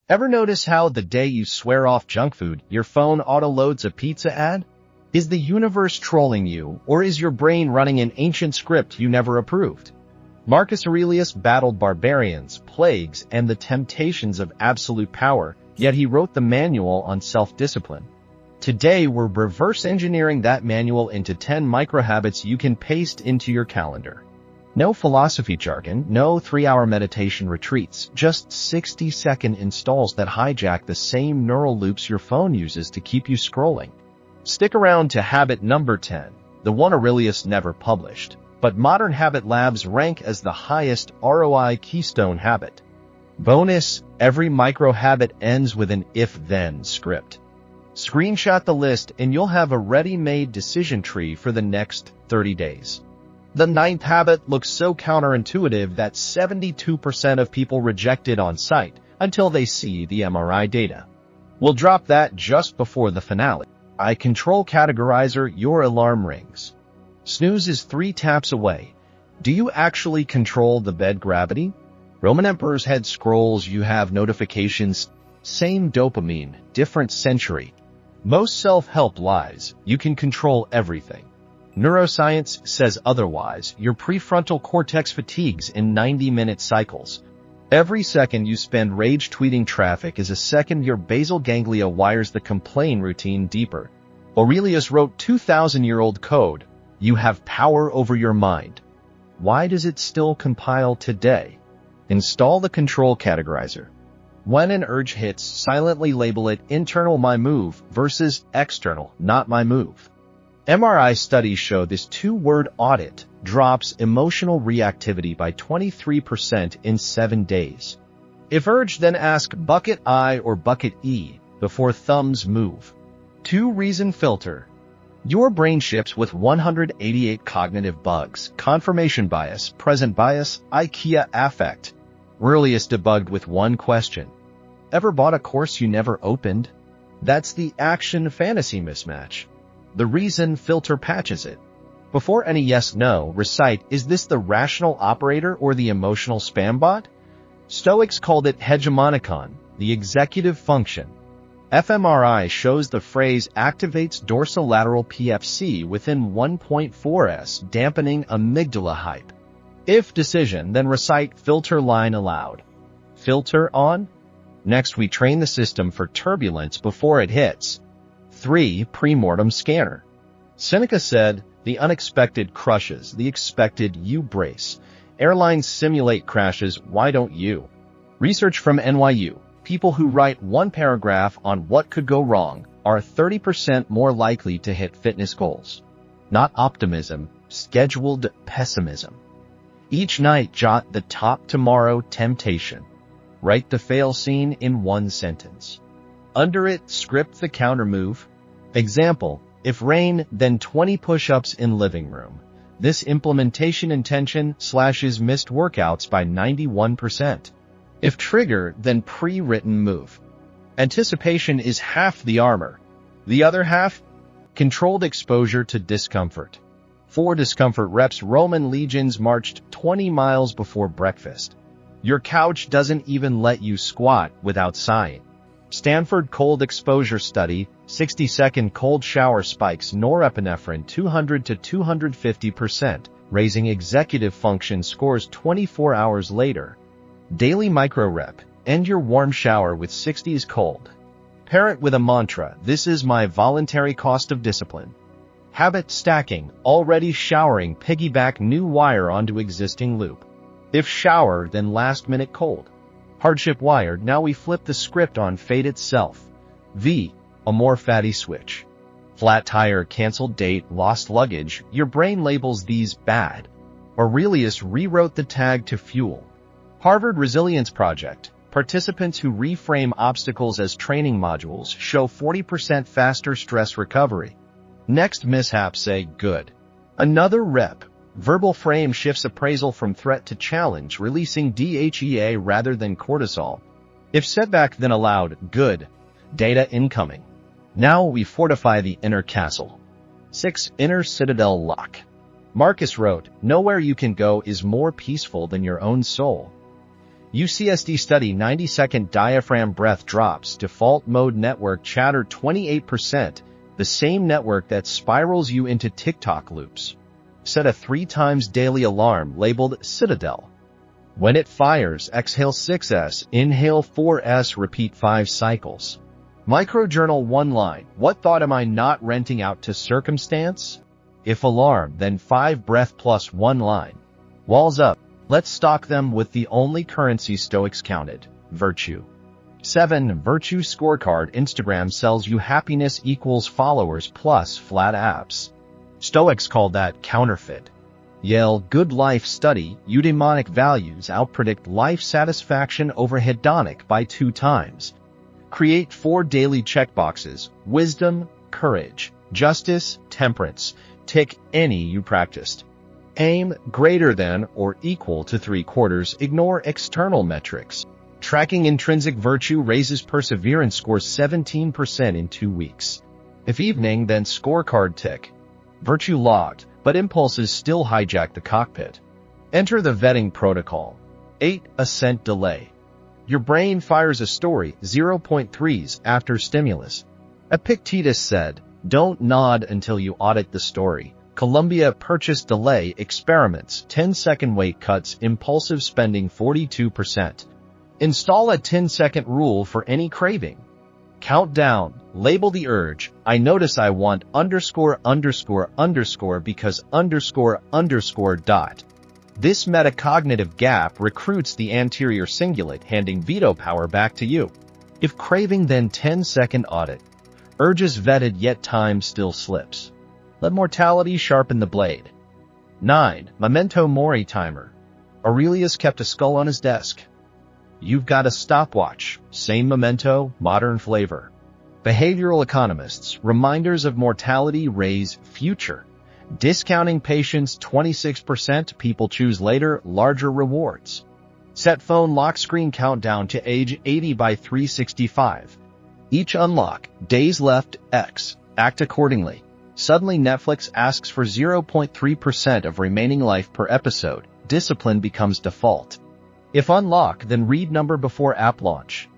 Ever notice how the day you swear off junk food, your phone auto-loads a pizza ad? Is the universe trolling you, or is your brain running an ancient script you never approved? Marcus Aurelius battled barbarians, plagues, and the temptations of absolute power, yet he wrote the manual on self-discipline. Today, we're reverse engineering that manual into 10 microhabits you can paste into your calendar. No philosophy jargon, no 3-hour meditation retreats, just 60-second installs that hijack the same neural loops your phone uses to keep you scrolling. Stick around to habit number 10, the one Aurelius never published, but modern habit labs rank as the highest ROI keystone habit. Bonus, every micro-habit ends with an if-then script. Screenshot the list and you'll have a ready-made decision tree for the next 30 days. The 9th habit looks so counterintuitive that 72% of people reject it on sight until they see the MRI data. We'll drop that just before the finale. I control categorizer, your alarm rings. Snooze is 3 taps away. Do you actually control the bed gravity? Roman emperor's head scrolls, you have notifications. Same dopamine, different century. Most self-help lies, you can control everything. Neuroscience says otherwise. Your prefrontal cortex fatigues in 90-minute cycles. Every second you spend rage tweeting traffic is a second your basal ganglia wires the complain routine deeper. Aurelius wrote 2,000-year-old code. You have power over your mind. Why does it still compile today? Install the control categorizer. When an urge hits, silently label it internal my move versus external not my move. MRI studies show this 2-word audit drops emotional reactivity by 23% in 7 days. If urged, then ask bucket I or bucket E before thumbs move. 2 reason filter. Your brain ships with 188 cognitive bugs: confirmation bias, present bias, IKEA affect. Aurelius debugged with 1 question. Ever bought a course you never opened? That's the action-fantasy mismatch. The reason filter patches it. Before any yes-no, recite, is this the rational operator or the emotional spam bot? Stoics called it hegemonicon, the executive function. fMRI shows the phrase activates dorsolateral PFC within 1.4s, dampening amygdala hype. If decision, then recite filter line aloud. Filter on? Next, we train the system for turbulence before it hits. 3. Pre-mortem scanner. Seneca said, the unexpected crushes, the expected you brace. Airlines simulate crashes, why don't you? Research from NYU. People who write 1 paragraph on what could go wrong are 30% more likely to hit fitness goals. Not optimism, scheduled pessimism. Each night, jot the top tomorrow temptation. Write the fail scene in 1 sentence. Under it, script the counter move. Example, if rain, then 20 push-ups in living room. This implementation intention slashes missed workouts by 91%. If trigger, then pre-written move. Anticipation is half the armor. The other half? Controlled exposure to discomfort. 4 discomfort reps. Roman legions marched 20 miles before breakfast. Your couch doesn't even let you squat without sighing. Stanford cold exposure study, 60-second cold shower spikes norepinephrine 200 to 250%, raising executive function scores 24 hours later. Daily micro rep, end your warm shower with 60s cold. Pair it with a mantra, this is my voluntary cost of discipline. Habit stacking, already showering, piggyback new wire onto existing loop. If shower, then last minute cold. Hardship wired, now we flip the script on fate itself. V, a more fatty switch. Flat tire, canceled date, lost luggage, your brain labels these bad. Aurelius rewrote the tag to fuel. Harvard Resilience Project, participants who reframe obstacles as training modules show 40% faster stress recovery. Next mishap, say good. Another rep. Verbal frame shifts appraisal from threat to challenge, releasing DHEA rather than cortisol. If setback, then allowed, good. Data incoming. Now we fortify the inner castle. 6. Inner citadel lock. Marcus wrote, nowhere you can go is more peaceful than your own soul. UCSD study 90-second diaphragm breath drops, default mode network chatter 28%, the same network that spirals you into TikTok loops. Set a 3 times daily alarm labeled Citadel. When it fires, exhale 6s, inhale 4s, repeat 5 cycles. Microjournal 1 line. What thought am I not renting out to circumstance? If alarm, then 5 breath plus 1 line. Walls up. Let's stock them with the only currency Stoics counted, virtue. 7. Virtue scorecard. Instagram sells you happiness equals followers plus flat abs. Stoics call that counterfeit. Yale Good Life Study. Eudaimonic values outpredict life satisfaction over hedonic by 2 times. Create 4 daily checkboxes: wisdom, courage, justice, temperance. Tick any you practiced. Aim greater than or equal to 3/4. Ignore external metrics. Tracking intrinsic virtue raises perseverance scores 17% in 2 weeks. If evening, then scorecard tick. Virtue logged, but impulses still hijack the cockpit. Enter the vetting protocol. 8. Ascent delay. Your brain fires a story 0.3s after stimulus. Epictetus said, "Don't nod until you audit the story." Columbia purchase delay experiments 10-second weight cuts impulsive spending 42%. Install a 10-second rule for any craving. Countdown. Label the urge. I notice I want underscore underscore underscore because underscore underscore dot. This metacognitive gap recruits the anterior cingulate, handing veto power back to you. If craving, then 10-second audit. Urges vetted yet time still slips. Let mortality sharpen the blade. 9. Memento mori timer. Aurelius kept a skull on his desk. You've got a stopwatch. Same memento, modern flavor. Behavioral economists. Reminders of mortality raise future. Discounting patience 26%. People choose later, larger rewards. Set phone lock screen countdown to age 80 by 365. Each unlock. Days left, X. Act accordingly. Suddenly Netflix asks for 0.3% of remaining life per episode. Discipline becomes default. If unlock, then read number before app launch.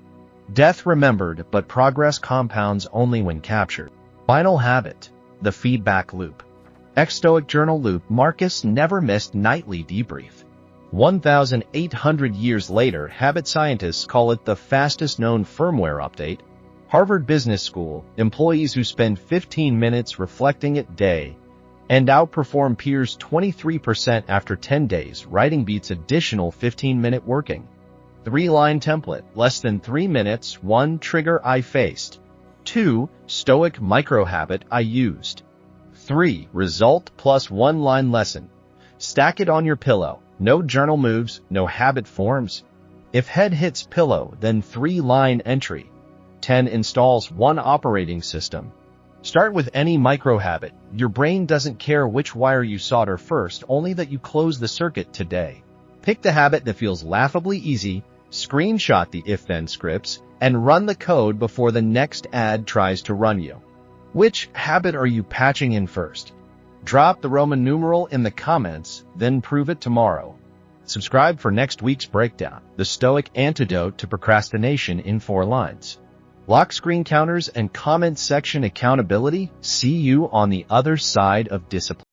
Death remembered, but progress compounds only when captured. Final habit. The feedback loop. Ex-Stoic journal loop. Marcus never missed nightly debrief. 1,800 years later, habit scientists call it the fastest known firmware update. Harvard Business School. Employees who spend 15 minutes reflecting a day and outperform peers 23% after 10 days. Writing beats additional 15-minute working. 3-line template. Less than 3 minutes. 1. Trigger I faced. 2. Stoic micro-habit I used. 3. Result plus 1-line lesson. Stack it on your pillow. No journal moves, no habit forms. If head hits pillow, then 3-line entry. 10. Installs 1 operating system. Start with any micro-habit. Your brain doesn't care which wire you solder first, only that you close the circuit today. Pick the habit that feels laughably easy, screenshot the if-then scripts, and run the code before the next ad tries to run you. Which habit are you patching in first? Drop the Roman numeral in the comments, then prove it tomorrow. Subscribe for next week's breakdown, the Stoic antidote to procrastination in 4 lines. Lock screen counters and comment section accountability. See you on the other side of discipline.